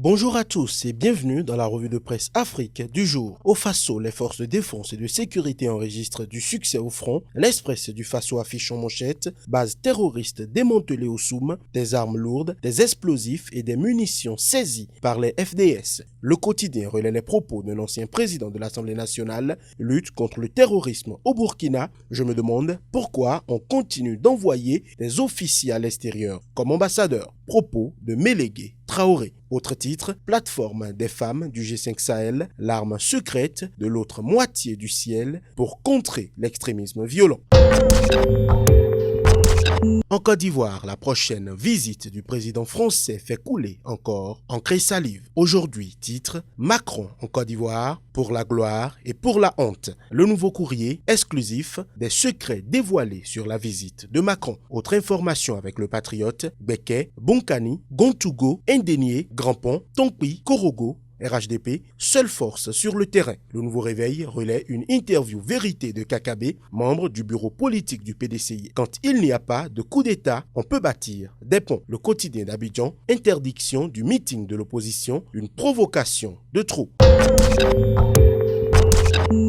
Bonjour à tous et bienvenue dans la revue de presse Afrique du jour. Au Faso, les forces de défense et de sécurité enregistrent du succès au front. L'Express du Faso affiche en manchette « Base terroriste démantelée au Soum, des armes lourdes, des explosifs et des munitions saisies par les FDS ». Le quotidien relaie les propos de l'ancien président de l'Assemblée nationale « Lutte contre le terrorisme au Burkina ». Je me demande pourquoi on continue d'envoyer des officiers à l'extérieur comme ambassadeurs. Propos de Mélégué Traoré. Autre titre, plateforme des femmes du G5 Sahel, l'arme secrète de l'autre moitié du ciel pour contrer l'extrémisme violent. En Côte d'Ivoire, la prochaine visite du président français fait couler encore encre et salive. Aujourd'hui, titre Macron en Côte d'Ivoire pour la gloire et pour la honte. Le nouveau courrier exclusif des secrets dévoilés sur la visite de Macron. Autre information avec le patriote, Beke, Bonkani, Gontougo, Indénié, Grandpont, Tonkpi, Korogo, RHDP, seule force sur le terrain. Le nouveau réveil relaie une interview vérité de Kakabe, membre du bureau politique du PDCI. Quand il n'y a pas de coup d'État, on peut bâtir des ponts. Le quotidien d'Abidjan, interdiction du meeting de l'opposition, une provocation de trop.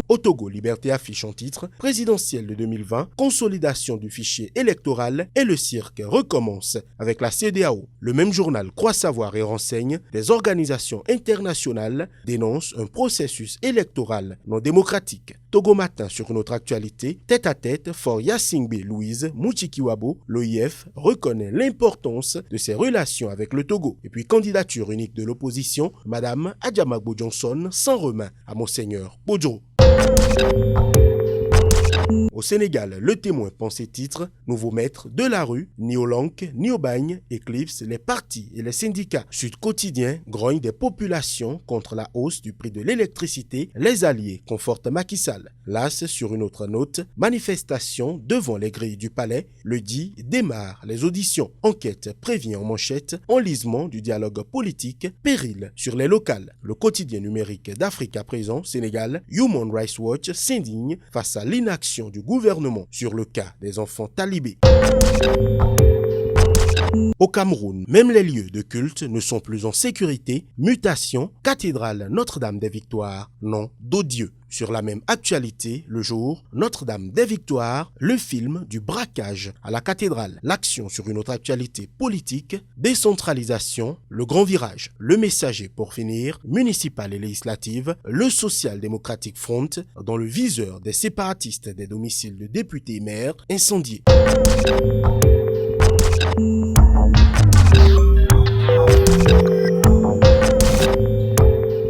Au Togo, Liberté affiche en titre « Présidentielle de 2020, consolidation du fichier électoral et le cirque recommence avec la CEDEAO ». Le même journal croit savoir et renseigne des organisations internationales dénoncent un processus électoral non démocratique. Togo Matin sur une autre actualité, tête à tête, Fort Yassingbe Louise Muchikiwabo, l'OIF reconnaît l'importance de ses relations avec le Togo. Et puis candidature unique de l'opposition, Madame Adjamagbo Johnson s'en remet à Monseigneur Bodjo. Au Sénégal, Le Témoin pense titre « Nouveau maître de la rue, ni au Lank, ni au bagne, éclipse les partis et les syndicats ». Sud Quotidien grogne des populations contre la hausse du prix de l'électricité. Les alliés confortent Macky Sall. L'As sur une autre note, manifestation devant les grilles du palais. Le 10 démarre les auditions. Enquête prévient en manchette, enlisement du dialogue politique, péril sur les locales. Le quotidien numérique d'Afrique à présent, Sénégal, Human Rights Watch s'indigne face à l'inaction du gouvernement sur le cas des enfants talibés. Au Cameroun, même les lieux de culte ne sont plus en sécurité. Mutation, cathédrale Notre-Dame des Victoires, nom d'odieux. Sur la même actualité, le jour, Notre-Dame des Victoires, le film du braquage à la cathédrale. L'action sur une autre actualité politique, décentralisation, le grand virage. Le Messager pour finir, municipal et législative, le Social Democratic Front, dans le viseur des séparatistes des domiciles de députés et maires incendiés.